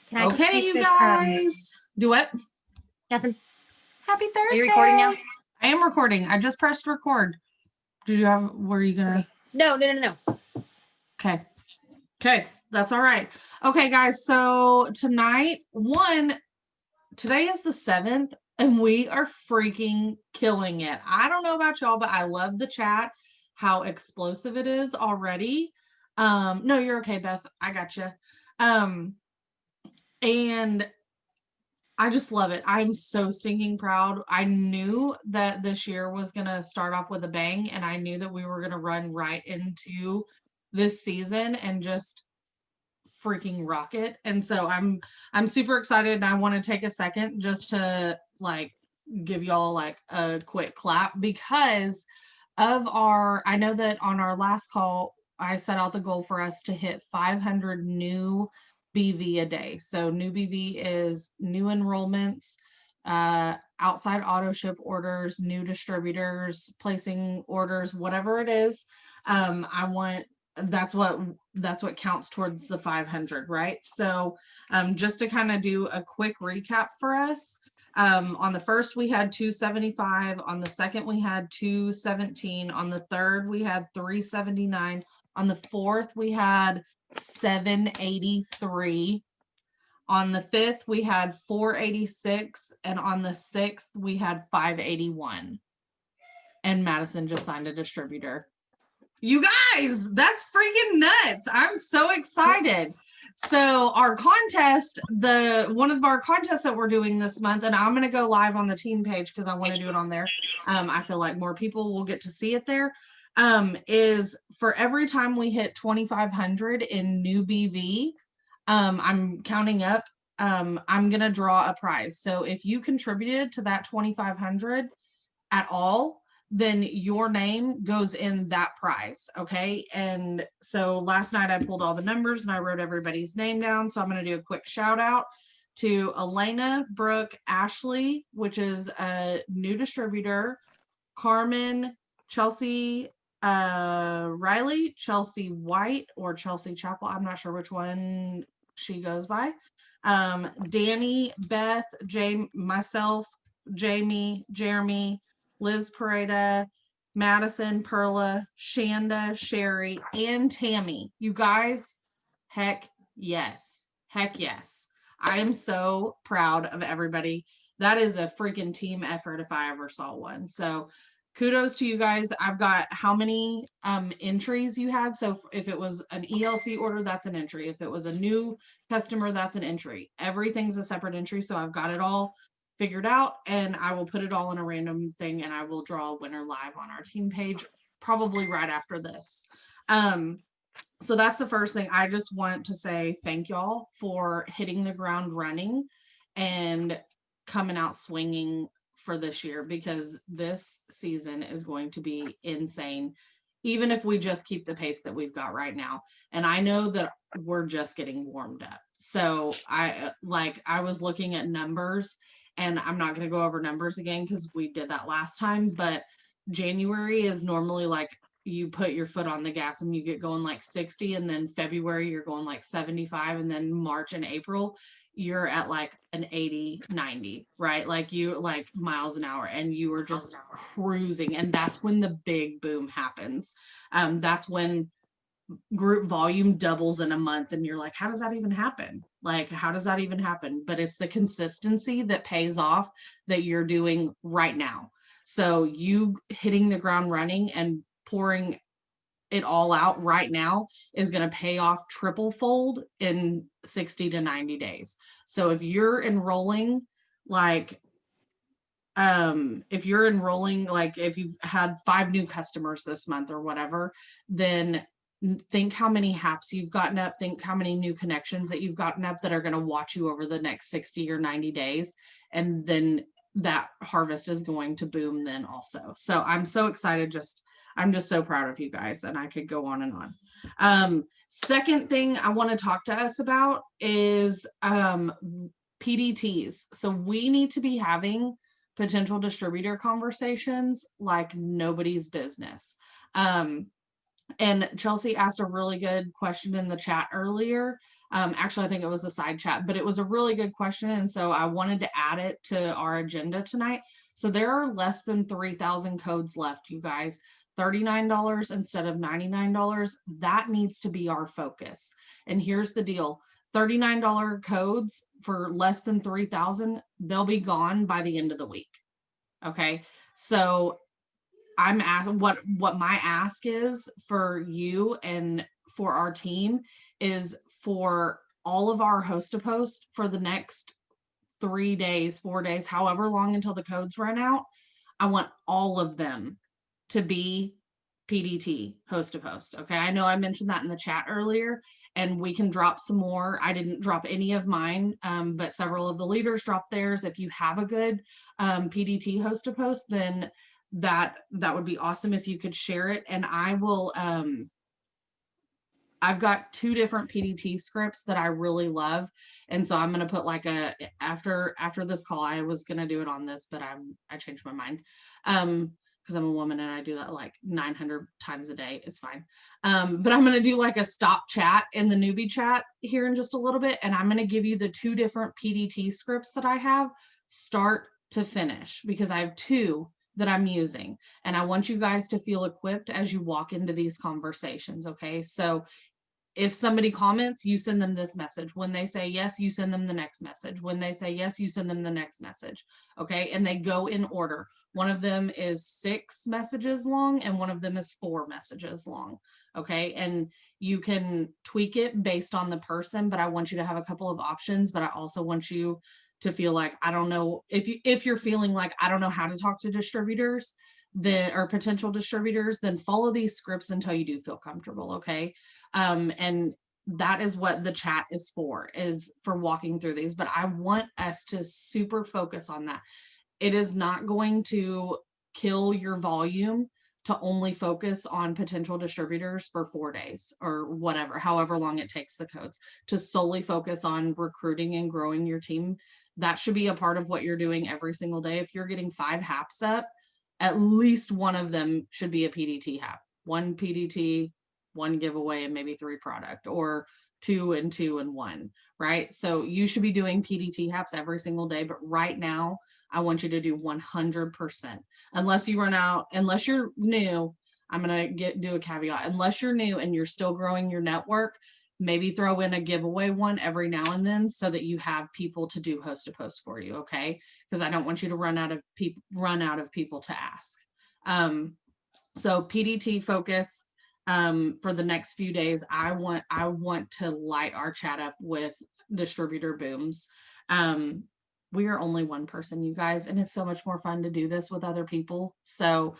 Can I just Okay, take you this? guys. Do what? Nothing. Happy Thursday. Are you recording now? I am recording. I just pressed record. Were you gonna? Okay. No. Okay. Okay. That's all right. Okay, guys. So tonight, today is the 7th, and we are freaking killing it. I don't know about y'all, but I love the chat, how explosive it is already. No, you're okay, Beth. I got you. And I just love it. I'm so stinking proud. I knew that this year was going to start off with a bang, and I knew that we were going to run right into this season and just freaking rock it. And so I'm super excited, and I want to take a second just to like give y'all like a quick clap because I know that on our last call I set out the goal for us to hit 500 new BV a day. So new BV is new enrollments, outside auto ship orders, new distributors placing orders, whatever it is. I want that's what counts towards the 500, right? So just to kind of do a quick recap for us, on the first we had 275, on the second we had 217, on the third we had 379, on the fourth we had 783, on the fifth we had 486, and on the sixth we had 581. And Madison just signed a distributor. You guys, that's freaking nuts. I'm so excited. So our contest, one of our contests that we're doing this month, and I'm going to go live on the team page because I want to do it on there. I feel like more people will get to see it there. Is for every time we hit 2,500 in new BV, I'm counting up. I'm going to draw a prize. So if you contributed to that 2,500 at all, then your name goes in that prize. Okay. And so last night I pulled all the numbers and I wrote everybody's name down. So I'm going to do a quick shout out to Elena, Brooke, Ashley, which is a new distributor, Carmen, Chelsea, Riley, Chelsea White, or Chelsea Chapel. I'm not sure which one she goes by. Danny, Beth, myself, Jamie, Jeremy, Liz Pareda, Madison, Perla, Shanda, Sherry, and Tammy. You guys, heck yes. Heck yes. I am so proud of everybody. That is a freaking team effort if I ever saw one. So kudos to you guys. I've got how many entries you had. So if it was an ELC order, that's an entry. If it was a new customer, that's an entry. Everything's a separate entry. So I've got it all figured out, and I will put it all in a random thing, and I will draw a winner live on our team page probably right after this. So that's the first thing. I just want to say thank y'all for hitting the ground running and coming out swinging for this year, because this season is going to be insane, even if we just keep the pace that we've got right now. And I know that we're just getting warmed up. So I was looking at numbers, and I'm not going to go over numbers again because we did that last time, but January is normally like you put your foot on the gas and you get going like 60, and then February you're going like 75, and then March and April you're at like an 80, 90, right? Like you like miles an hour, and you are just cruising. And that's when the big boom happens. That's when group volume doubles in a month, and you're like, how does that even happen? Like, how does that even happen? But it's the consistency that pays off that you're doing right now. So you hitting the ground running and pouring it all out right now is going to pay off triple fold in 60 to 90 days. So if you're enrolling like if you've had 5 new customers this month or whatever, then think how many haps you've gotten up, think how many new connections that you've gotten up that are going to watch you over the next 60 or 90 days. And then that harvest is going to boom then also. So I'm so excited. I'm just so proud of you guys, and I could go on and on. Second thing I want to talk to us about is PDTs. So we need to be having potential distributor conversations like nobody's business. And Chelsea asked a really good question in the chat earlier Actually, I think it was a side chat, but it was a really good question. And so I wanted to add it to our agenda tonight. So there are less than 3,000 codes left, you guys. $39 instead of $99. That needs to be our focus. And here's the deal. $39 codes for less than 3,000, they'll be gone by the end of the week. Okay. So I'm asking what my ask is for you and for our team is for all of our host to post for the next 3 days, 4 days, however long until the codes run out. I want all of them to be PDT host to post. Okay. I know I mentioned that in the chat earlier, and we can drop some more. I didn't drop any of mine, but several of the leaders dropped theirs. If you have a good PDT host to post, then that would be awesome if you could share it. And I will, I've got 2 different PDT scripts that I really love. And so I'm going to put like after this call, I was going to do it on this, but I changed my mind. Because I'm a woman and I do that like 900 times a day. It's fine. But I'm going to do like a stop chat in the newbie chat here in just a little bit. And I'm going to give you the 2 different PDT scripts that I have start to finish, because I have 2 that I'm using. And I want you guys to feel equipped as you walk into these conversations. Okay. So if somebody comments, you send them this message. When they say yes, you send them the next message. When they say yes, you send them the next message. Okay. And they go in order. One of them is 6 messages long and one of them is 4 messages long. Okay. And you can tweak it based on the person, but I want you to have a couple of options. But I also want you to feel like, I don't know, if you're feeling like I don't know how to talk to distributors, then or potential distributors, then follow these scripts until you do feel comfortable. Okay. And that is what the chat is for walking through these. But I want us to super focus on that. It is not going to kill your volume to only focus on potential distributors for 4 days or whatever, however long it takes the codes, to solely focus on recruiting and growing your team. That should be a part of what you're doing every single day. If you're getting 5 haps up, at least one of them should be a PDT hap. 1 PDT, 1 giveaway, and maybe 3 product, or 2 and 2 and 1, right? So you should be doing PDT haps every single day. But right now, I want you to do 100%. Unless you run out, unless you're new, I'm going to do a caveat. Unless you're new and you're still growing your network, maybe throw in a giveaway one every now and then so that you have people to do host to post for you. Okay. Because I don't want you to run out of people to ask. So PDT focus for the next few days. I want to light our chat up with distributor booms. We are only one person, you guys, and it's so much more fun to do this with other people. So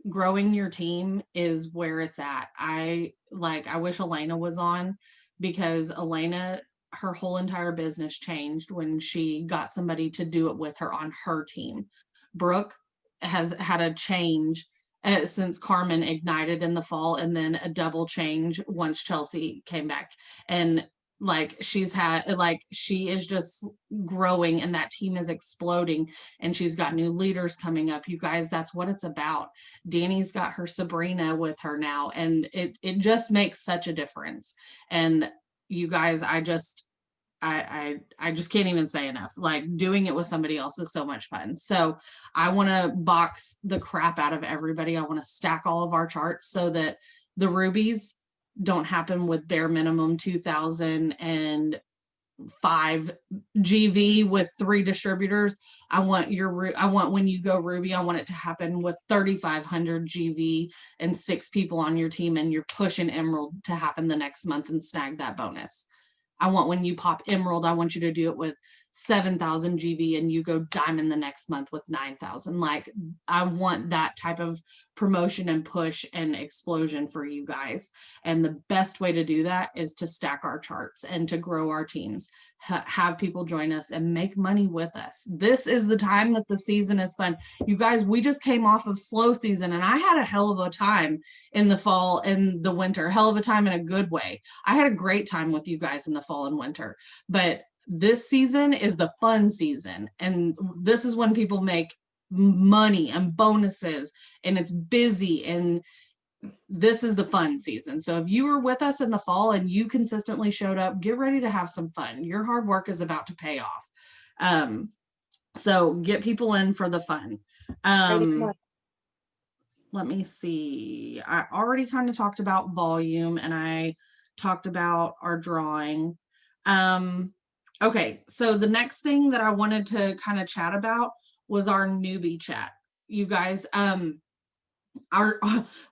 growing your team is where it's at. I wish Elena was on, because Elena, her whole entire business changed when she got somebody to do it with her on her team. Brooke has had a change since Carmen ignited in the fall, and then a double change once Chelsea came back. And she is just growing, and that team is exploding, and she's got new leaders coming up. You guys, that's what it's about. Danny's got her Sabrina with her now, and it just makes such a difference. And you guys, I just can't even say enough. Like, doing it with somebody else is so much fun. So I want to box the crap out of everybody. I want to stack all of our charts so that the rubies don't happen with bare minimum 2,005 GV with 3 distributors. I want when you go ruby, I want it to happen with 3,500 GV and 6 people on your team, and you're pushing emerald to happen the next month and snag that bonus. I want when you pop emerald, I want you to do it with 7,000 GV and you go diamond the next month with 9,000. Like, I want that type of promotion and push and explosion for you guys. And the best way to do that is to stack our charts and to grow our teams, have people join us and make money with us. This is the time that the season is fun. You guys, we just came off of slow season, and I had a hell of a time in the fall and the winter, hell of a time in a good way. I had a great time with you guys in the fall and winter, but this season is the fun season. And this is when people make money and bonuses, and it's busy, and this is the fun season. So if you were with us in the fall and you consistently showed up, get ready to have some fun. Your hard work is about to pay off. So get people in for the fun. Let me see. I already kind of talked about volume and I talked about our drawing. Okay, so the next thing that I wanted to kind of chat about was our newbie chat. You guys,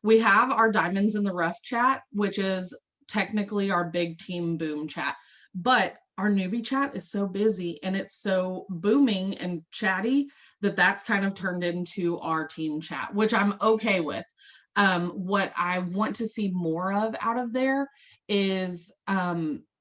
we have our diamonds in the rough chat, which is technically our big team boom chat, but our newbie chat is so busy and it's so booming and chatty that that's kind of turned into our team chat, which I'm okay with. What I want to see more of out of there is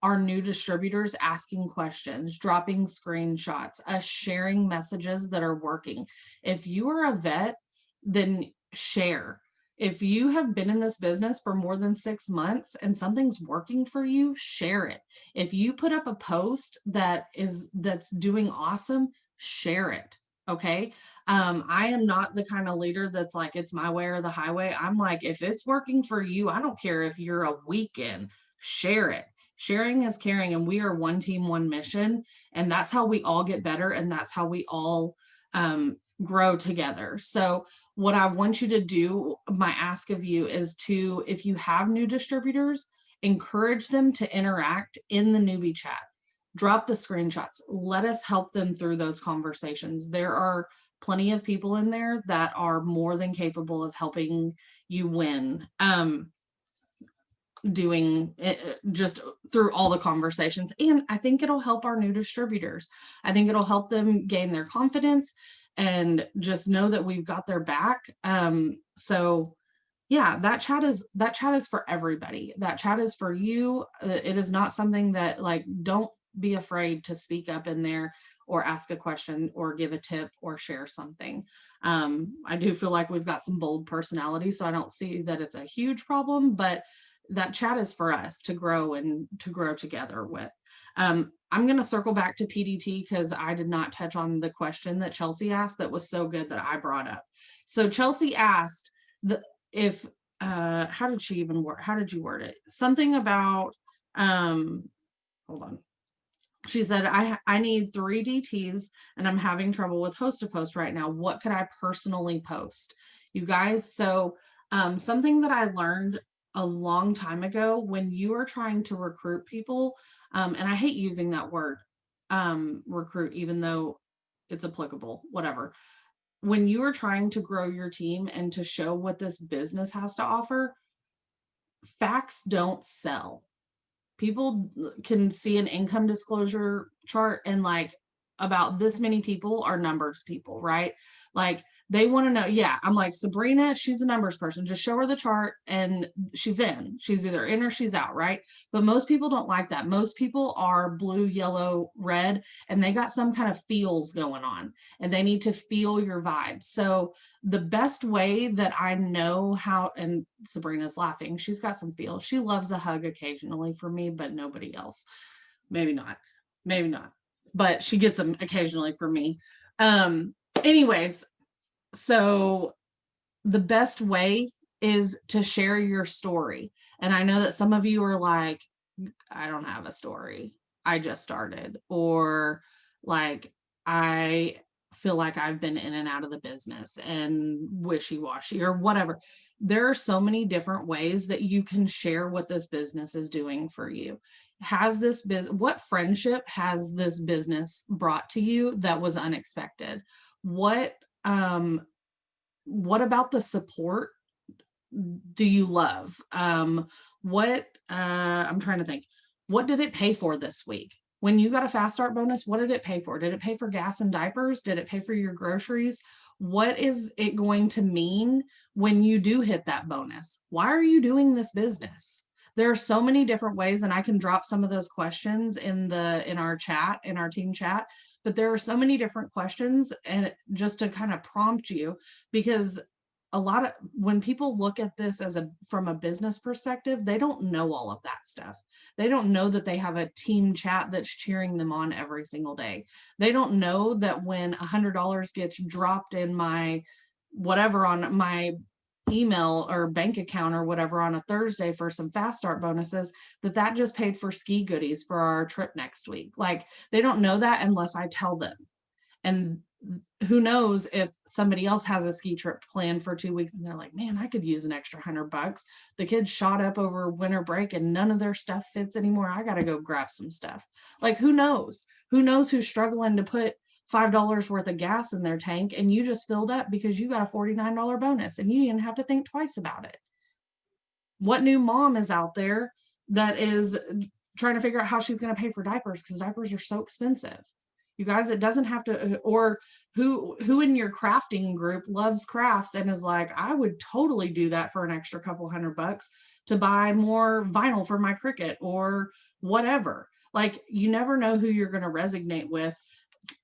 our new distributors asking questions, dropping screenshots, us sharing messages that are working. If you are a vet, then share. If you have been in this business for more than 6 months and something's working for you, share it. If you put up a post that's doing awesome, share it. Okay. I am not the kind of leader that's like, it's my way or the highway. I'm like, if it's working for you, I don't care if you're a weekend, share it. Sharing is caring, and we are one team, one mission. And that's how we all get better. And that's how we all grow together. So what I want you to do, my ask of you is to, if you have new distributors, encourage them to interact in the newbie chat. Drop the screenshots. Let us help them through those conversations. There are plenty of people in there that are more than capable of helping you win. Doing it just through all the conversations. And I think it'll help our new distributors. I think it'll help them gain their confidence and just know that we've got their back. So yeah, that chat is for everybody. That chat is for you. It is not something that, like, don't be afraid to speak up in there or ask a question or give a tip or share something. I do feel like we've got some bold personalities, so I don't see that it's a huge problem, but that chat is for us to grow and to grow together with. I'm going to circle back to PDT because I did not touch on the question that Chelsea asked that was so good that I brought up. So Chelsea asked if how did she even word, how did you word it? Something about hold on. She said, I need 3 DTs and I'm having trouble with host to post right now. What could I personally post? You guys, so something that I learned a long time ago, when you are trying to recruit people, and I hate using that word, recruit, even though it's applicable, whatever. When you are trying to grow your team and to show what this business has to offer, facts don't sell. People can see an income disclosure chart and like, about this many people are numbers people, right? Like they want to know. Yeah, I'm like, Sabrina, she's a numbers person. Just show her the chart and she's in. She's either in or she's out, right? But most people don't like that. Most people are blue, yellow, red, and they got some kind of feels going on and they need to feel your vibe. So the best way that I know how, and Sabrina's laughing, she's got some feels. She loves a hug occasionally for me, but nobody else. Maybe not. Maybe not. But she gets them occasionally for me. Anyways, so the best way is to share your story. And I know that some of you are like, I don't have a story. I just started. Or like, I feel like I've been in and out of the business and wishy-washy or whatever. There are so many different ways that you can share what this business is doing for you. What friendship has this business brought to you that was unexpected? What about the support do you love? I'm trying to think, what did it pay for this week? When you got a fast start bonus, what did it pay for? Did it pay for gas and diapers? Did it pay for your groceries? What is it going to mean when you do hit that bonus? Why are you doing this business? There are so many different ways, and I can drop some of those questions in our chat, in our team chat, but there are so many different questions, and just to kind of prompt you, because when people look at this from a business perspective, they don't know all of that stuff. They don't know that they have a team chat that's cheering them on every single day. They don't know that when $100 gets dropped in my whatever on my email or bank account or whatever on a Thursday for some fast start bonuses, that just paid for ski goodies for our trip next week. Like, they don't know that unless I tell them. And who knows if somebody else has a ski trip planned for 2 weeks and they're like, man, I could use an extra $100. The kids shot up over winter break and none of their stuff fits anymore. I got to go grab some stuff. Like, who knows who's struggling to put $5 worth of gas in their tank, and you just filled up because you got a $49 bonus and you didn't have to think twice about it. What new mom is out there that is trying to figure out how she's going to pay for diapers, because diapers are so expensive? You guys, it doesn't have to. Or who in your crafting group loves crafts and is like, I would totally do that for an extra couple $100 to buy more vinyl for my Cricut or whatever. Like, you never know who you're going to resonate with.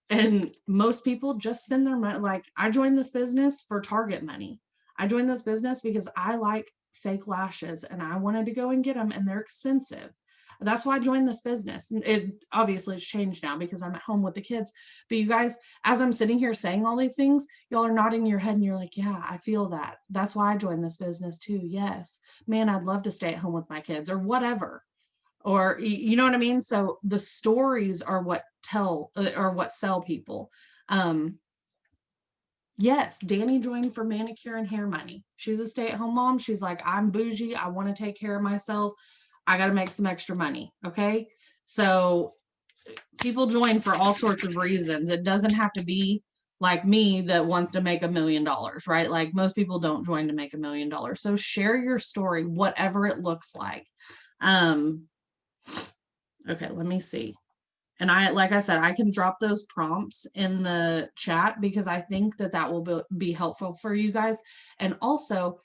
And most people just spend their money. Like, I joined this business for Target money. I joined this business because I like fake lashes and I wanted to go and get them, and they're expensive. That's why I joined this business. And it obviously it's changed now because I'm at home with the kids. But you guys, as I'm sitting here saying all these things, y'all are nodding your head and you're like, yeah, I feel that. That's why I joined this business too. Yes, man, I'd love to stay at home with my kids or whatever. Or, you know what I mean? So the stories are what sell people. Yes, Danny joined for manicure and hair money. She's a stay-at-home mom. She's like, I'm bougie. I want to take care of myself. I got to make some extra money. Okay. So people join for all sorts of reasons. It doesn't have to be like me that wants to make $1 million, right? Like, most people don't join to make $1 million. So share your story, whatever it looks like. Okay, let me see. And like I said, I can drop those prompts in the chat because I think that will be helpful for you guys. And also,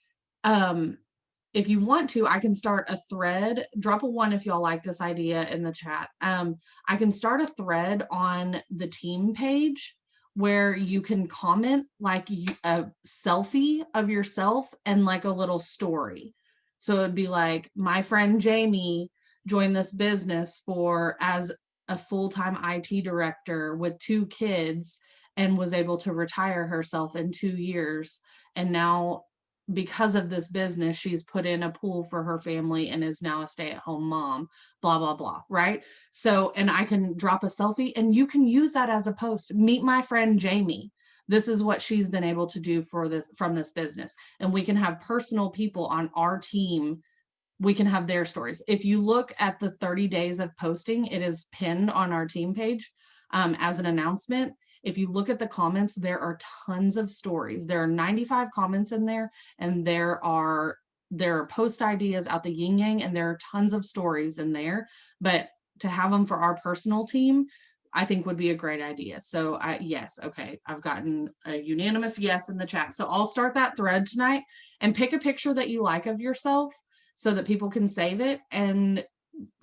if you want to, I can start a thread. Drop a 1 if y'all like this idea in the chat. I can start a thread on the team page where you can comment like a selfie of yourself and like a little story. So it'd be like, my friend Jamie joined this business as a full-time IT director with 2 kids and was able to retire herself in 2 years. And now, because of this business, she's put in a pool for her family and is now a stay-at-home mom, blah, blah, blah. Right. So, and I can drop a selfie and you can use that as a post. Meet my friend Jamie. This is what she's been able to do from this business. And we can have personal people on our team. We can have their stories. If you look at the 30 days of posting, it is pinned on our team page as an announcement. If you look at the comments, there are tons of stories. There are 95 comments in there, and there are post ideas out the yin yang, and there are tons of stories in there. But to have them for our personal team, I think would be a great idea. So yes, okay, I've gotten a unanimous yes in the chat. So I'll start that thread tonight and pick a picture that you like of yourself, so that people can save it, and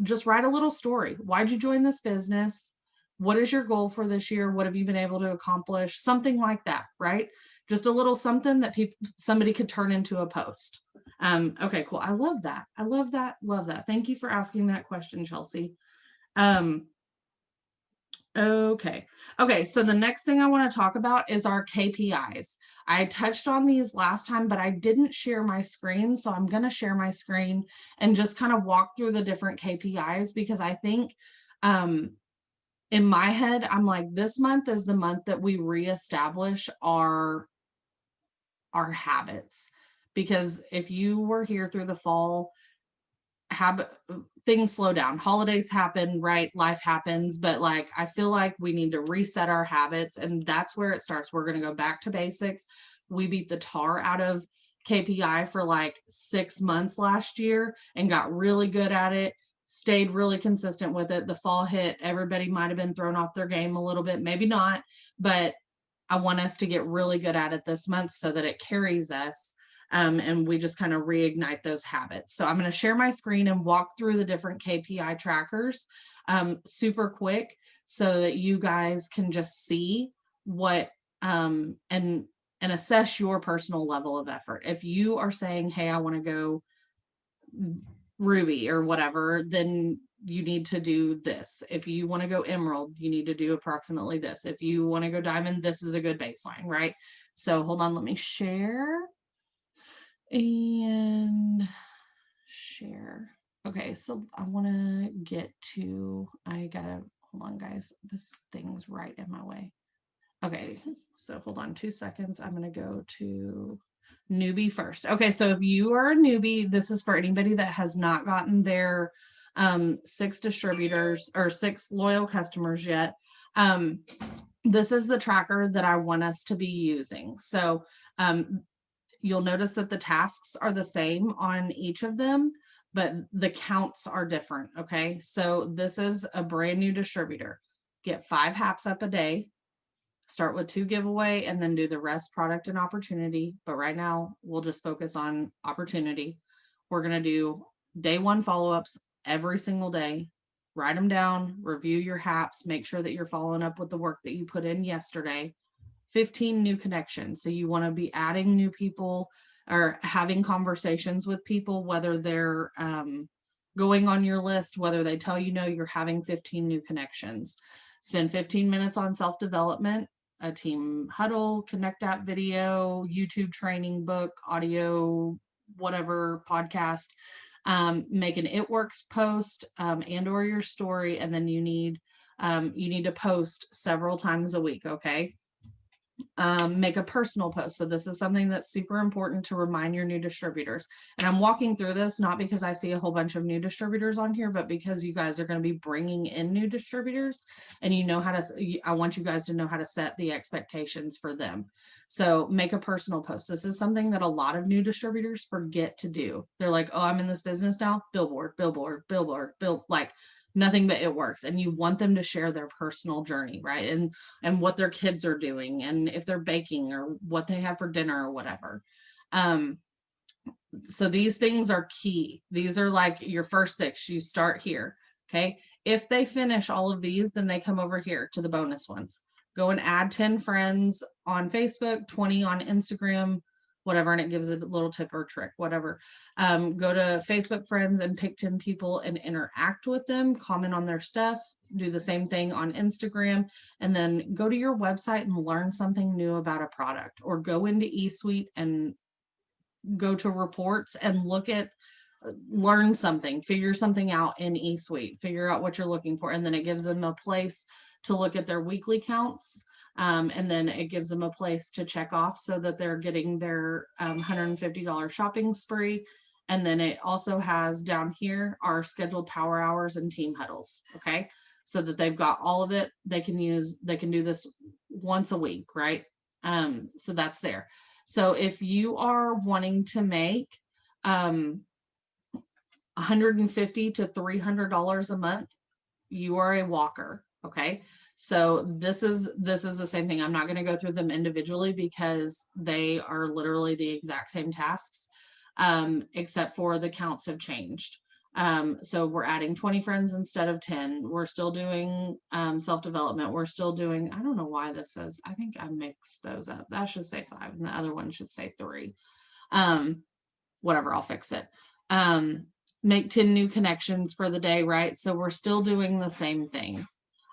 just write a little story. Why'd you join this business? What is your goal for this year? What have you been able to accomplish? Something like that, right? Just a little something that somebody could turn into a post. Okay, cool. I love that. I love that. Love that. Thank you for asking that question, Chelsea. Okay. So the next thing I want to talk about is our KPIs. I touched on these last time, but I didn't share my screen. So I'm going to share my screen and just kind of walk through the different KPIs, because I think in my head, I'm like, this month is the month that we reestablish our habits. Because if you were here through the fall, things slow down, holidays happen, right? Life happens, but like, I feel like we need to reset our habits, and that's where it starts. We're going to go back to basics. We beat the tar out of KPI for like 6 months last year and got really good at it, stayed really consistent with it. The fall hit, everybody might've been thrown off their game a little bit, maybe not, but I want us to get really good at it this month so that it carries us. And we just kind of reignite those habits. So I'm going to share my screen and walk through the different KPI trackers super quick, so that you guys can just see what and assess your personal level of effort. If you are saying, hey, I want to go ruby or whatever, then you need to do this. If you want to go emerald, you need to do approximately this. If you want to go diamond, this is a good baseline, right? So hold on, let me share. And share. Okay, so I want to get to, I gotta, hold on guys, this thing's right in my way. Okay, so hold on 2 seconds. I'm gonna go to newbie first. Okay, so if you are a newbie, this is for anybody that has not gotten their 6 distributors or 6 loyal customers yet. This is the tracker that I want us to be using. So you'll notice that the tasks are the same on each of them, but the counts are different. Okay, so this is a brand new distributor. Get 5 haps up a day, start with 2 giveaway, and then do the rest product and opportunity. But right now we'll just focus on opportunity. We're going to do day 1 follow-ups every single day. Write them down, review your haps, make sure that you're following up with the work that you put in yesterday. 15 new connections. So you want to be adding new people or having conversations with people, whether they're going on your list, whether they tell you no, you're having 15 new connections. Spend 15 minutes on self-development, a team huddle, connect app video, YouTube training, book, audio, whatever, podcast. Make an It Works post and or your story, and then you need to post several times a week. Okay. Make a personal post. So this is something that's super important to remind your new distributors. And I'm walking through this not because I see a whole bunch of new distributors on here, but because you guys are going to be bringing in new distributors, and you know how to, I want you guys to know how to set the expectations for them. So make a personal post. This is something that a lot of new distributors forget to do. They're like, oh, I'm in this business now. Billboard, billboard, billboard, like nothing but It Works. And you want them to share their personal journey, right? And what their kids are doing, and if they're baking or what they have for dinner or whatever. So these things are key. These are like your first 6. You start here. Okay. If they finish all of these, then they come over here to the bonus ones. Go and add 10 friends on Facebook, 20 on Instagram, whatever, and it gives a little tip or trick, whatever. Go to Facebook friends and pick 10 people and interact with them, comment on their stuff, do the same thing on Instagram, and then go to your website and learn something new about a product, or go into eSuite and go to reports and look at, learn something, figure something out in eSuite, figure out what you're looking for. And then it gives them a place to look at their weekly counts. And then it gives them a place to check off so that they're getting their $150 shopping spree. And then it also has down here our scheduled power hours and team huddles. Okay. So that they've got all of it. They can do this once a week, right? So that's there. So if you are wanting to make $150 to $300 a month, you are a walker. Okay. So this is the same thing. I'm not going to go through them individually because they are literally the exact same tasks, except for the counts have changed. So we're adding 20 friends instead of 10. We're still doing self-development. We're still doing, I don't know why this says, I think I mixed those up. That should say 5 and the other one should say 3. Whatever, I'll fix it. Make 10 new connections for the day, right? So we're still doing the same thing.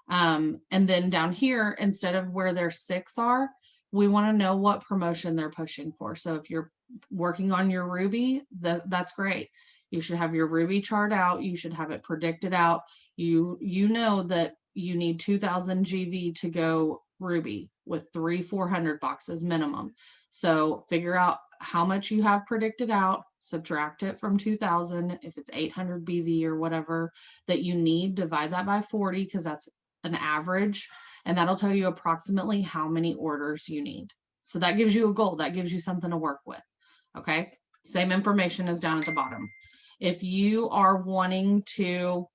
And then down here, instead of where their 6 are, we want to know what promotion they're pushing for. So if you're working on your Ruby, that's great. You should have your Ruby chart out. You should have it predicted out. You know that you need 2000 GV to go Ruby with 400 boxes minimum. So figure out how much you have predicted out, subtract it from 2000. If it's 800 BV or whatever that you need, divide that by 40 because that's an average, and that'll tell you approximately how many orders you need. So that gives you a goal. That gives you something to work with. Okay. Same information is down at the bottom. If you are wanting to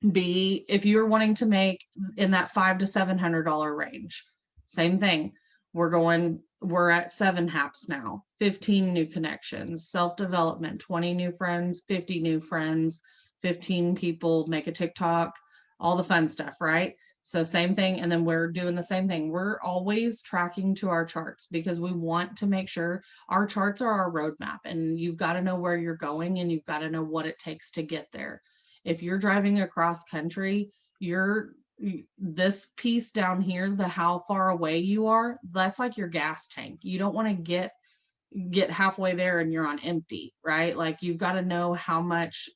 make in that $500 to $700 range, same thing. We're at 7 haps now, 15 new connections, self-development, 20 new friends, 50 new friends, 15 people, make a TikTok, all the fun stuff, right? So same thing. And then we're doing the same thing. We're always tracking to our charts because we want to make sure our charts are our roadmap, and you've got to know where you're going and you've got to know what it takes to get there. If you're driving across country, this piece down here, the how far away you are, that's like your gas tank. You don't want to get get halfway there and you're on empty, right? Like you've got to know how much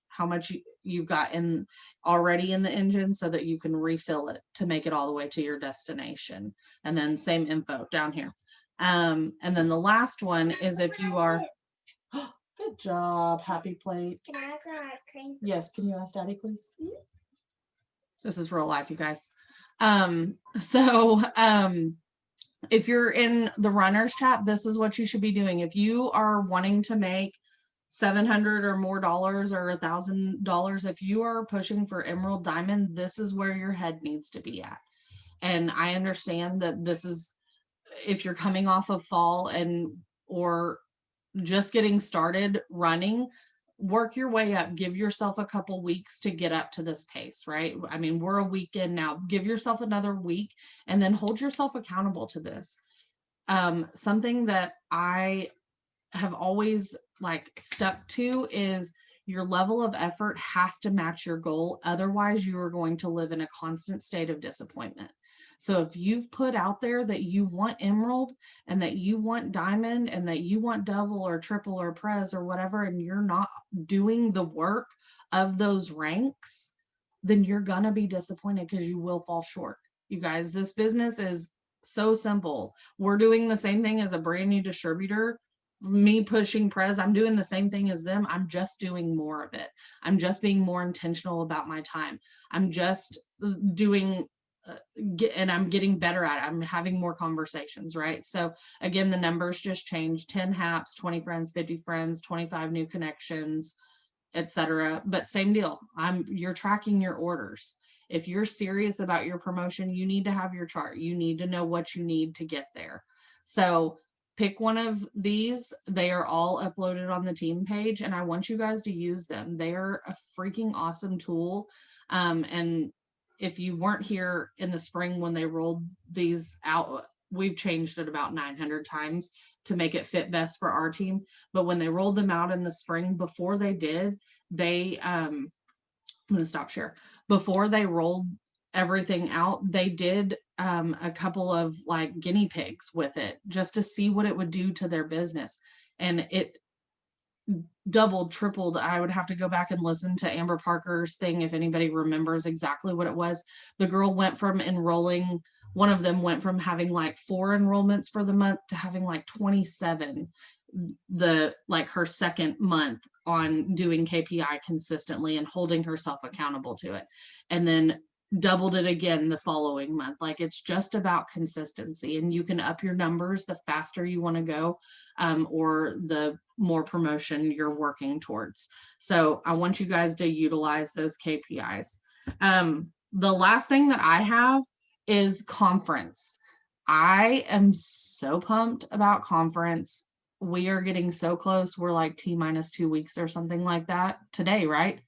you've got in already in the engine so that you can refill it to make it all the way to your destination. And then same info down here. And then the last one is if you are, good job, Happy Plate. Can I have some ice cream? Yes, can you ask Daddy, please? This is real life, you guys. If you're in the runners chat, this is what you should be doing. If you are wanting to make $700 or more dollars or $1,000, if you are pushing for emerald diamond, this is where your head needs to be at. And I understand that this is, if you're coming off of fall or just getting started running, work your way up, give yourself a couple weeks to get up to this pace, right? I mean, we're a week in now, give yourself another week and then hold yourself accountable to this. Something that I have always like stuck to is your level of effort has to match your goal. Otherwise you are going to live in a constant state of disappointment. So if you've put out there that you want emerald and that you want diamond and that you want double or triple or prez or whatever, and you're not doing the work of those ranks, then you're gonna be disappointed because you will fall short. You guys, this business is so simple. We're doing the same thing as a brand new distributor. Me pushing prez, I'm doing the same thing as them. I'm just doing more of it. I'm just being more intentional about my time. I'm just doing and I'm getting better at it. I'm having more conversations, right? So again, the numbers just changed: 10 haps, 20 friends, 50 friends, 25 new connections, etc. But same deal. You're tracking your orders. If you're serious about your promotion, you need to have your chart. You need to know what you need to get there. So pick one of these. They are all uploaded on the team page and I want you guys to use them. They are a freaking awesome tool. And if you weren't here in the spring when they rolled these out, we've changed it about 900 times to make it fit best for our team. But when they rolled them out in the spring, before they did, I'm going to stop share. Before they rolled everything out, they did a couple of like guinea pigs with it just to see what it would do to their business. And it doubled, tripled. I would have to go back and listen to Amber Parker's thing if anybody remembers exactly what it was. The girl went from enrolling, one of them went from having like 4 enrollments for the month to having like 27 her second month on doing KPI consistently and holding herself accountable to it, and then doubled it again the following month. Like it's just about consistency, and you can up your numbers the faster you want to go, or the more promotion you're working towards. So I want you guys to utilize those KPIs. The last thing that I have is conference. I am so pumped about conference. We are getting so close. We're like T-2 weeks or something like that today, right?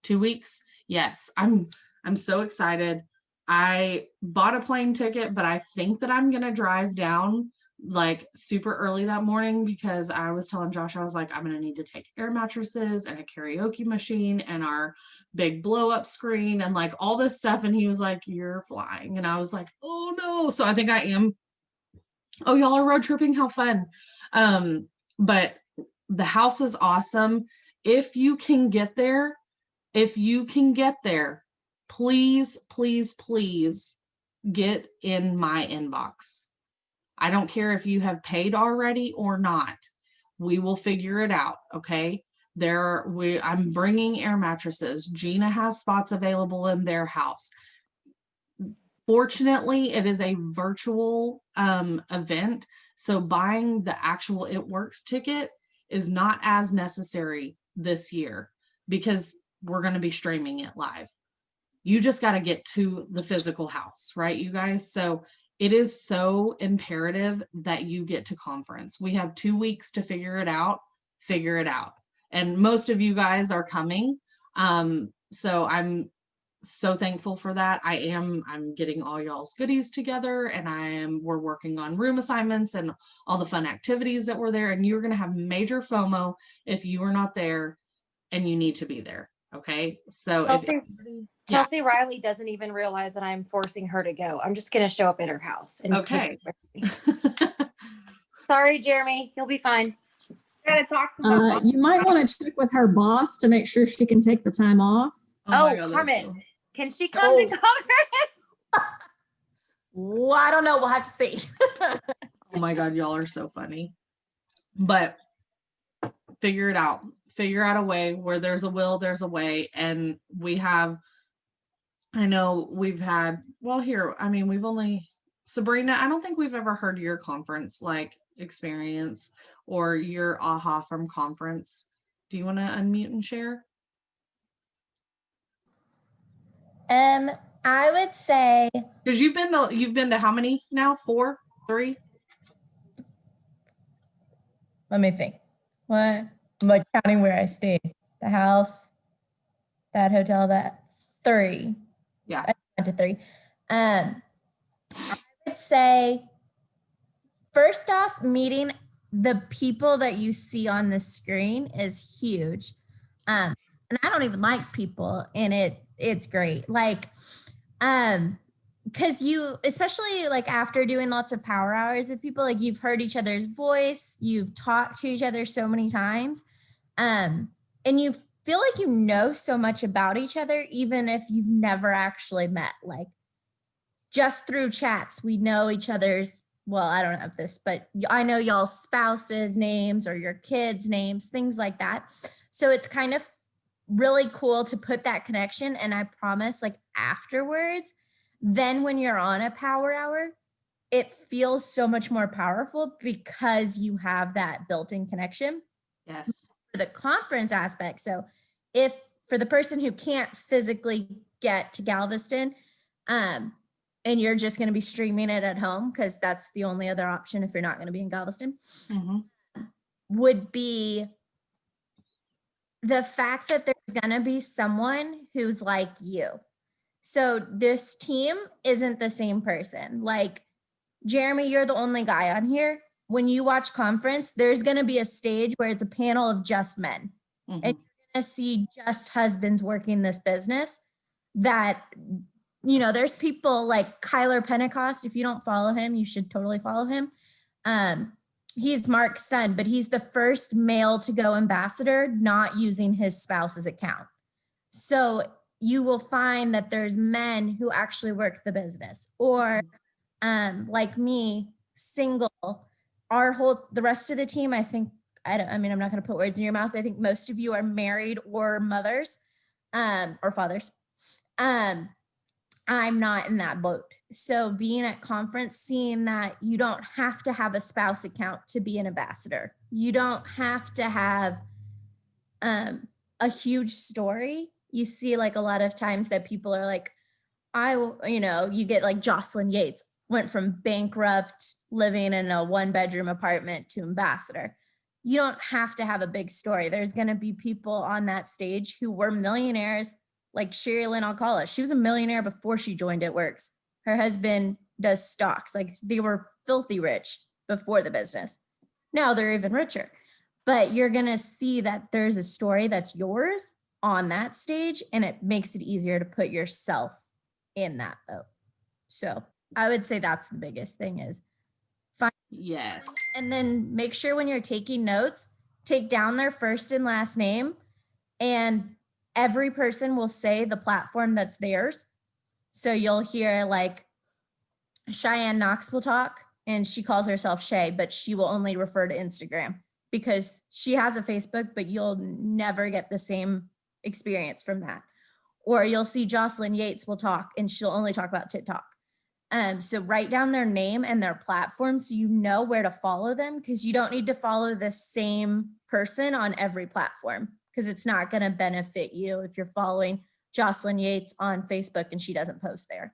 2 weeks. Yes. I'm so excited. I bought a plane ticket, but I think that I'm going to drive down like super early that morning because I was telling Josh, I was like, I'm going to need to take air mattresses and a karaoke machine and our big blow up screen and like all this stuff. And he was like, you're flying. And I was like, oh no. So I think I am. Oh, y'all are road tripping. How fun. But the house is awesome. If you can get there, please, please, please get in my inbox. I don't care if you have paid already or not. We will figure it out. Okay. I'm bringing air mattresses. Gina has spots available in their house. Fortunately, it is a virtual event. So buying the actual It Works ticket is not as necessary this year because we're going to be streaming it live. You just got to get to the physical house, right, you guys? So it is so imperative that you get to conference. We have 2 weeks to figure it out. And most of you guys are coming. So I'm so thankful for that. I'm getting all y'all's goodies together and we're working on room assignments and all the fun activities that were there. And you're going to have major FOMO if you are not there and you need to be there. Okay. So Chelsea Riley doesn't even realize that I'm forcing her to go. I'm just going to show up at her house. And okay. Sorry, Jeremy. You'll be fine. Gotta talk to my boss. You might want to check with her boss to make sure she can take the time off. my God, that's Carmen, so- can she come to conference? Well, I don't know. We'll have to see. oh my God, y'all are so funny. But figure it out. Figure out a way. Where there's a will, there's a way. And we have, I know we've had, well, here, I mean, we've only, Sabrina, I don't think we've ever heard your conference like experience or your aha from conference. Do you want to unmute and share? I would say Because you've been to how many now? 4, 3? let me think. What? I'm like counting where I stayed. The house, that hotel, that's 3. Yeah. I went to 3. I would say first off, meeting the people that you see on the screen is huge. And I don't even like people, and it's great. Like, because you, especially like after doing lots of power hours with people, like you've heard each other's voice, you've talked to each other so many times, and you feel like you know so much about each other, even if you've never actually met. Like just through chats, we know each other's, well, I don't have this, but I know y'all's spouses' names or your kids' names, things like that. So it's kind of really cool to put that connection. And I promise, like afterwards, then when you're on a power hour, it feels so much more powerful because you have that built-in connection. Yes. For the conference aspect. So if for the person who can't physically get to Galveston, and you're just going to be streaming it at home, because that's the only other option if you're not going to be in Galveston, would be the fact that there's going to be someone who's like you. So this team isn't the same person. Like Jeremy, you're the only guy on here. When you watch conference, there's going to be a stage where it's a panel of just men. And you're going to see just husbands working this business that, you know, there's people like Kyler Pentecost. If you don't follow him, you should totally follow him. He's Mark's son, but he's the first male to go ambassador, not using his spouse's account. So you will find that there's men who actually work the business, or like me, single. The rest of the team, I think, I mean, I'm not going to put words in your mouth, but I think most of you are married or mothers, or fathers. I'm not in that boat. So being at conference, seeing that you don't have to have a spouse account to be an ambassador. You don't have to have a huge story. You see like a lot of times that people are like, you get like Jocelyn Yates went from bankrupt living in a 1-bedroom apartment to ambassador. You don't have to have a big story. There's going to be people on that stage who were millionaires, like Sherry Lynn Alcala. She was a millionaire before she joined It Works. Her husband does stocks. Like they were filthy rich before the business. Now they're even richer. But you're going to see that there's a story that's yours on that stage, and it makes it easier to put yourself in that boat. So I would say that's the biggest thing is find. Yes. And then make sure when you're taking notes, take down their first and last name, and every person will say the platform that's theirs. So you'll hear like Cheyenne Knox will talk, and she calls herself Shay, but she will only refer to Instagram because she has a Facebook, but you'll never get the same experience from that. Or you'll see Jocelyn Yates will talk, and she'll only talk about TikTok. So write down their name and their platform so you know where to follow them, because you don't need to follow the same person on every platform, because it's not going to benefit you if you're following Jocelyn Yates on Facebook and she doesn't post there.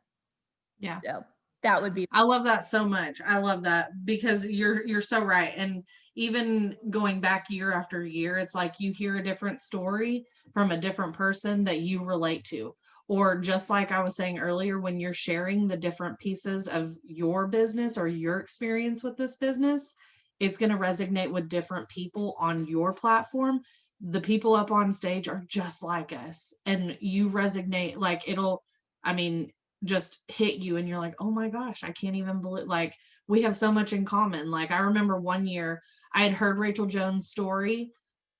Yeah. So that would be. I love that so much. I love that because you're so right. And even going back year after year, it's like you hear a different story from a different person that you relate to. Or just like I was saying earlier, when you're sharing the different pieces of your business or your experience with this business, it's going to resonate with different people on your platform. The people up on stage are just like us, and you resonate, like just hit you, and you're like, oh my gosh, I can't even believe, like, we have so much in common. Like I remember one year I had heard Rachel Jones' story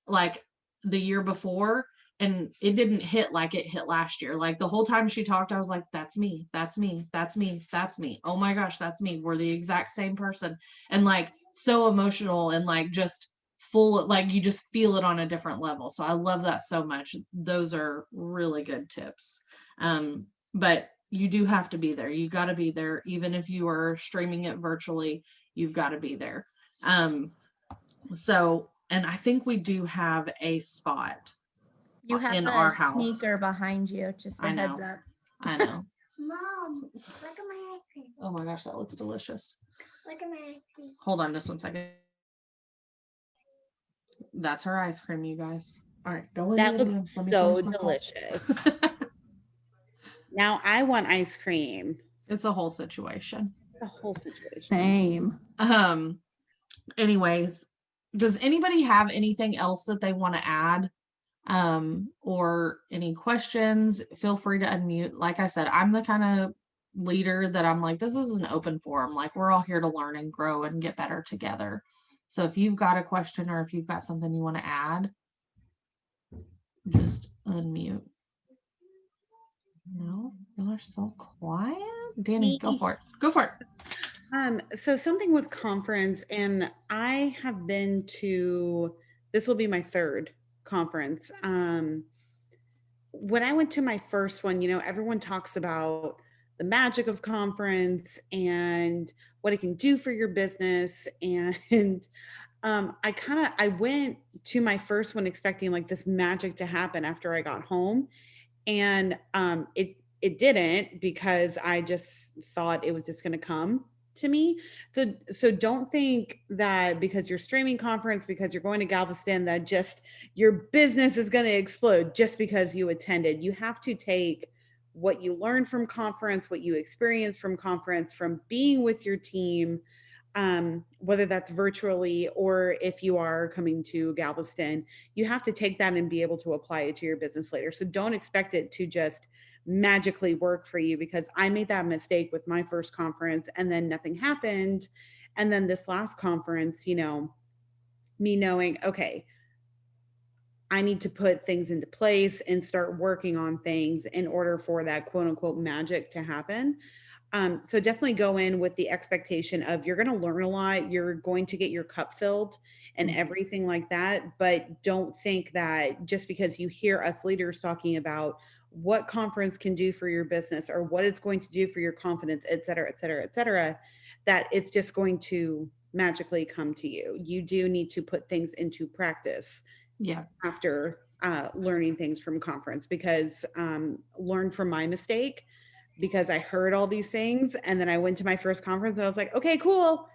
like the year before, and it didn't hit like it hit last year. Like the whole time she talked, I was like, that's me, that's me, that's me, that's me. Oh my gosh, that's me. We're the exact same person. And like so emotional and like just full, like you just feel it on a different level. So I love that so much. Those are really good tips. But you do have to be there. You got to be there. Even if you are streaming it virtually, you've got to be there. So, and I think we do have a spot You have in a our house. sneaker behind you, just a I heads know. up. I know. Mom, look at my ice cream. Oh my gosh, that looks delicious. Look at my ice cream. Hold on just 1 second. That's her ice cream, you guys. All right, go That ahead. looks Let me so finish my call. delicious. Now I want ice cream. It's a whole situation. The whole situation. Same. Anyways, does anybody have anything else that they want to add? Or any questions? Feel free to unmute. Like I said, I'm the kind of leader that I'm like, this is an open forum. Like we're all here to learn and grow and get better together. So if you've got a question or if you've got something you want to add, just unmute. No, y'all are so quiet. Danny, go for it. Go for it. So something with conference, and I have been to, this will be my third conference. When I went to my first one, everyone talks about the magic of conference and what it can do for your business. And I went to my first one expecting like this magic to happen after I got home. And it didn't, because I just thought it was just going to come to me. So don't think that because you're streaming conference, because you're going to Galveston, that just your business is going to explode just because you attended. You have to take what you learned from conference, what you experienced from conference, from being with your team, whether that's virtually or if you are coming to Galveston, you have to take that and be able to apply it to your business later. So don't expect it to just magically work for you, because I made that mistake with my first conference and then nothing happened. And then this last conference, me knowing, okay, I need to put things into place and start working on things in order for that quote unquote magic to happen. So definitely go in with the expectation of you're going to learn a lot. You're going to get your cup filled and everything like that. But don't think that just because you hear us leaders talking about what conference can do for your business or what it's going to do for your confidence, et cetera, et cetera, et cetera, that it's just going to magically come to you. You do need to put things into practice. Yeah. After learning things from conference, because learn from my mistake, because I heard all these things and then I went to my first conference and I was like, okay, cool.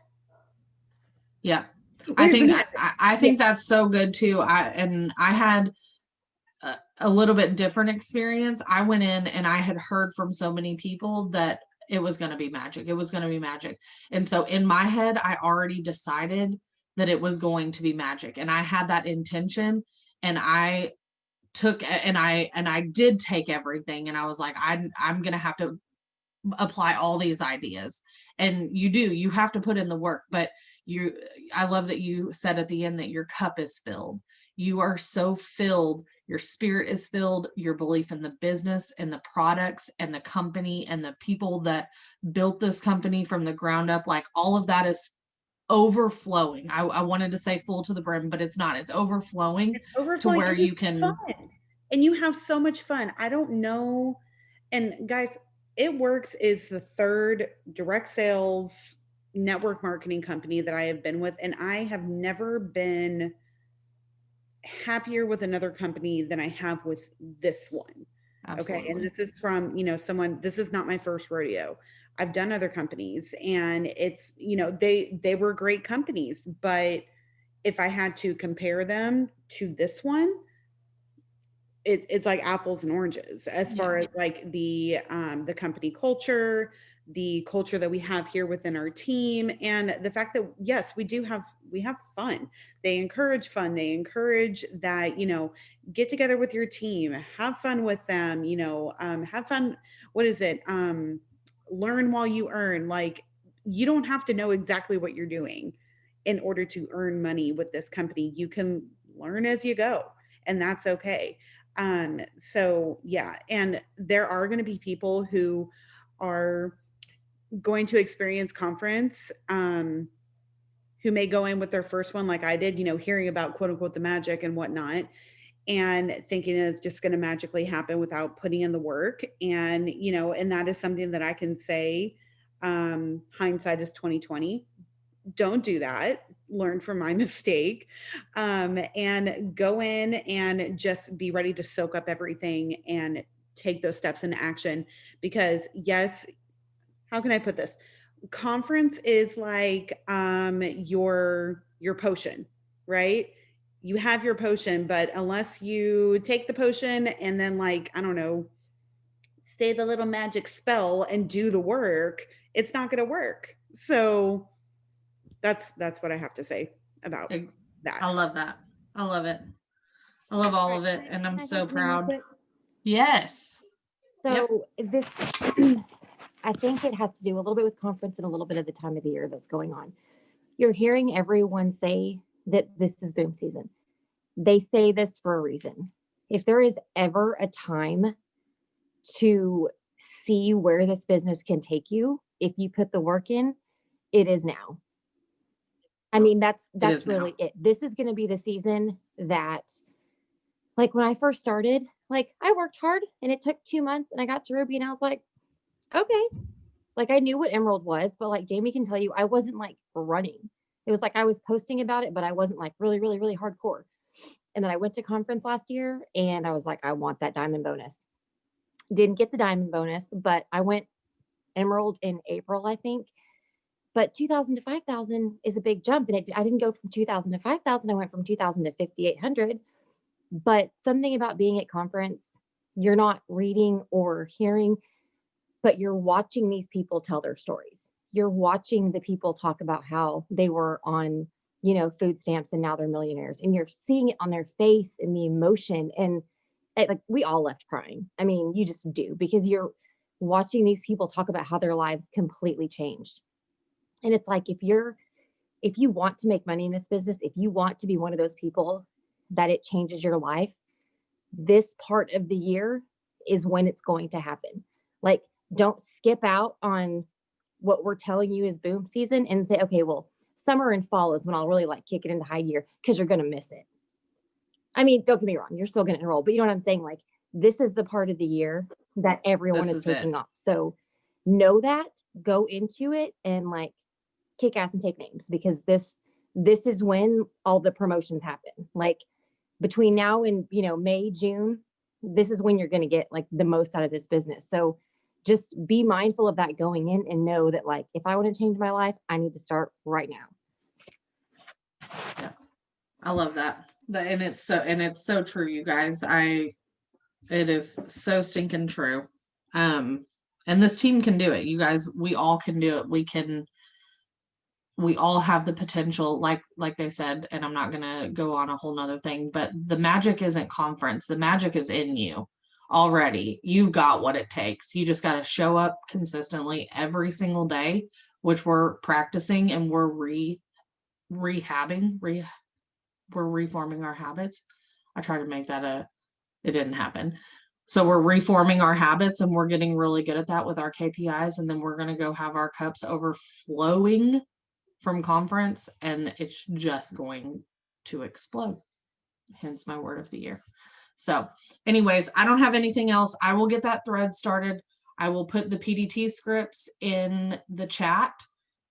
Yeah. Where's I think that's so good too. I had a little bit different experience. I went in and I had heard from so many people that it was going to be magic. It was going to be magic. And so in my head, I already decided that it was going to be magic. And I had that intention, and I took, and I did take everything. And I was like, I'm going to have to apply all these ideas. And you have to put in the work, but I love that you said at the end that your cup is filled. You are so filled. Your spirit is filled. Your belief in the business and the products and the company and the people that built this company from the ground up, like all of that is overflowing. I wanted to say full to the brim, but it's not. It's overflowing, to where you can. Fun. And you have so much fun. I don't know. And guys, It Works is the third direct sales network marketing company that I have been with. And I have never been happier with another company than I have with this one. Absolutely. Okay. And this is from, someone, this is not my first rodeo. I've done other companies, and it's, they were great companies, but if I had to compare them to this one, it's like apples and oranges as far as like the company culture, the culture that we have here within our team, and the fact that, yes, we have fun. They encourage fun. They encourage that, get together with your team, have fun with them, have fun. What is it? Learn while you earn. Like, you don't have to know exactly what you're doing in order to earn money with this company. You can learn as you go, and that's okay. So yeah, and there are going to be people who are going to experience conference, who may go in with their first one like I did, hearing about quote unquote the magic and whatnot, and thinking it's just going to magically happen without putting in the work. And, and that is something that I can say, hindsight is 2020. Don't do that. Learn from my mistake, and go in and just be ready to soak up everything and take those steps into action. Because yes, how can I put this? Conference is like your potion, right? You have your potion, but unless you take the potion and then, like, I don't know, say the little magic spell and do the work, it's not going to work. So that's what I have to say about that. I love that. I love it. I love all of it, and I'm so proud. Yes. So this, I think it has to do a little bit with conference and a little bit of the time of the year that's going on. You're hearing everyone say that this is boom season. They say this for a reason. If there is ever a time to see where this business can take you, if you put the work in, it is now. I mean, that's really it. This is going to be the season that, like, when I first started, like, I worked hard and it took 2 months and I got to Ruby and I was like, okay. Like, I knew what Emerald was, but like Jamie can tell you, I wasn't like running. It was like I was posting about it, but I wasn't like really, really, really hardcore. And then I went to conference last year and I was like, I want that diamond bonus. Didn't get the diamond bonus, but I went Emerald in April, I think. But 2,000 to 5,000 is a big jump. And I didn't go from 2,000 to 5,000. I went from 2,000 to 5,800. But something about being at conference, you're not reading or hearing, but you're watching these people tell their stories. You're watching the people talk about how they were on, food stamps and now they're millionaires. And you're seeing it on their face and the emotion. And like, we all left crying. I mean, you just do, because you're watching these people talk about how their lives completely changed. And it's like, if you want to make money in this business, if you want to be one of those people that it changes your life, this part of the year is when it's going to happen. Like, don't skip out on what we're telling you is boom season and say, okay, well, summer and fall is when I'll really like kick it into high gear, because you're going to miss it. I mean, don't get me wrong, you're still going to enroll, but you know what I'm saying? Like, this is the part of the year that everyone is taking off. So know that, go into it and like kick ass and take names, because this is when all the promotions happen. Like, between now and, May, June, this is when you're going to get like the most out of this business. So just be mindful of that going in and know that, like, if I want to change my life, I need to start right now. Yeah. I love that. And it's so true, you guys. It is so stinking true. And this team can do it. You guys, we all can do it. We all have the potential, like they said, and I'm not going to go on a whole nother thing, but the magic isn't conference. The magic is in you already. You've got what it takes. You just got to show up consistently every single day, which we're practicing, and we're rehabbing, we're reforming our habits. I tried to make that it didn't happen. So we're reforming our habits, and we're getting really good at that with our KPIs. And then we're going to go have our cups overflowing from conference, and it's just going to explode. Hence my word of the year. So anyways, I don't have anything else. I will get that thread started. I will put the PDT scripts in the chat.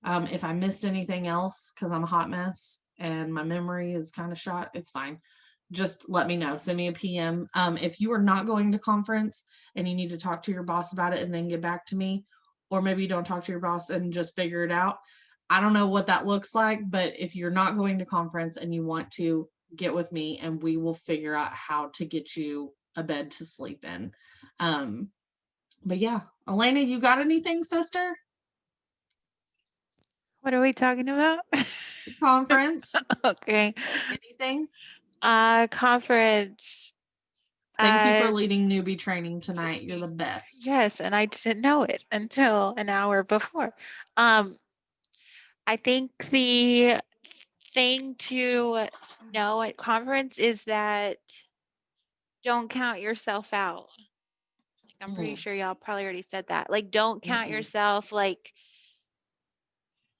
If I missed anything else, because I'm a hot mess and my memory is kind of shot, it's fine. Just let me know. Send me a PM. If you are not going to conference and you need to talk to your boss about it and then get back to me, or maybe you don't talk to your boss and just figure it out. I don't know what that looks like, but if you're not going to conference and you want to, get with me and we will figure out how to get you a bed to sleep in. But yeah, Elena, you got anything, sister? What are we talking about? Conference? Okay. Anything? Conference. Thank you for leading newbie training tonight. You're the best. Yes, and I didn't know it until an hour before. I think the thing to know at conference is that don't count yourself out. Like, I'm pretty Mm. sure y'all probably already said that. Like, don't count Mm-mm. yourself, like,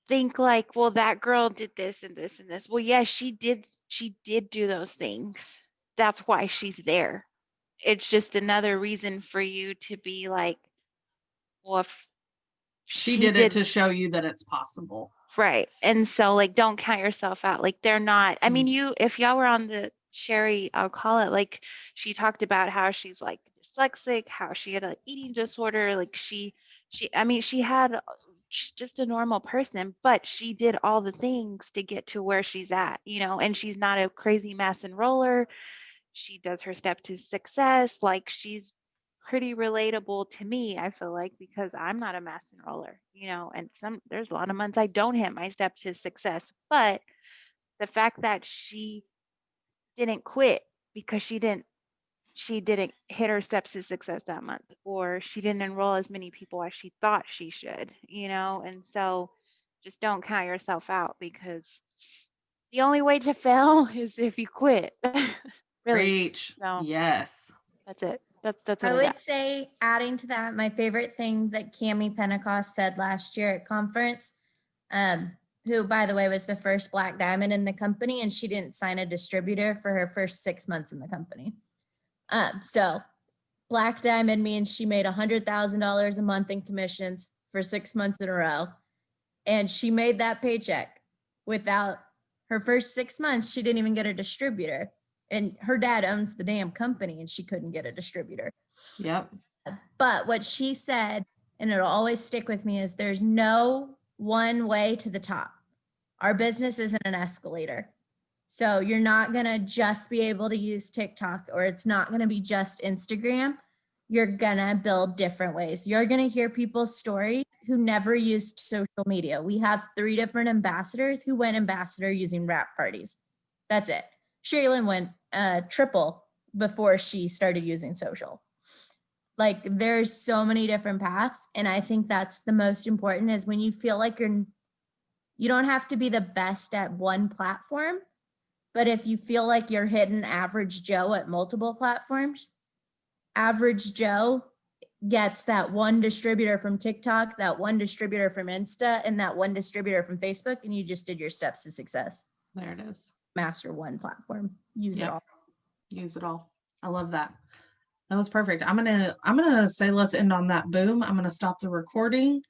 think like, well, that girl did this and this and this. Well, yes, she did do those things. That's why she's there. It's just another reason for you to be like, well, if She did it to show you that it's possible. right. And so like don't count yourself out. Like they're not, I mean, if y'all were on the Sherry, I'll call it, like she talked about how she's like dyslexic, how she had an eating disorder, like I mean, she's just a normal person, but she did all the things to get to where she's at, and she's not a crazy mass enroller. She does her step to success. Like she's pretty relatable to me, I feel like, because I'm not a mass enroller, and there's a lot of months I don't hit my step to success. But the fact that she didn't quit because she didn't hit her steps to success that month, or she didn't enroll as many people as she thought she should, and so just don't count yourself out, because the only way to fail is if you quit. Really. Preach. So Yes. that's it. That's I what I got. would say, adding to that, my favorite thing that Cami Pentecost said last year at conference, who, by the way, was the first Black Diamond in the company, and she didn't sign a distributor for her first 6 months in the company. So Black Diamond means she made $100,000 a month in commissions for 6 months in a row. And she made that paycheck without her first 6 months. She didn't even get a distributor. And her dad owns the damn company and she couldn't get a distributor. Yep. But what she said, and it'll always stick with me, is there's no one way to the top. Our business isn't an escalator. So you're not going to just be able to use TikTok, or it's not going to be just Instagram. You're going to build different ways. You're going to hear people's stories who never used social media. We have 3 different ambassadors who went ambassador using wrap parties. That's it. Shaylin went triple before she started using social. Like there's so many different paths. And I think that's the most important, is when you feel like you don't have to be the best at one platform, but if you feel like you're hitting average Joe at multiple platforms, average Joe gets that one distributor from TikTok, that one distributor from Insta, and that one distributor from Facebook, and you just did your steps to success. There it is. Master one platform. Use it Yep. all. Use it all. I love that. That was perfect. I'm gonna say let's end on that boom. I'm gonna stop the recording.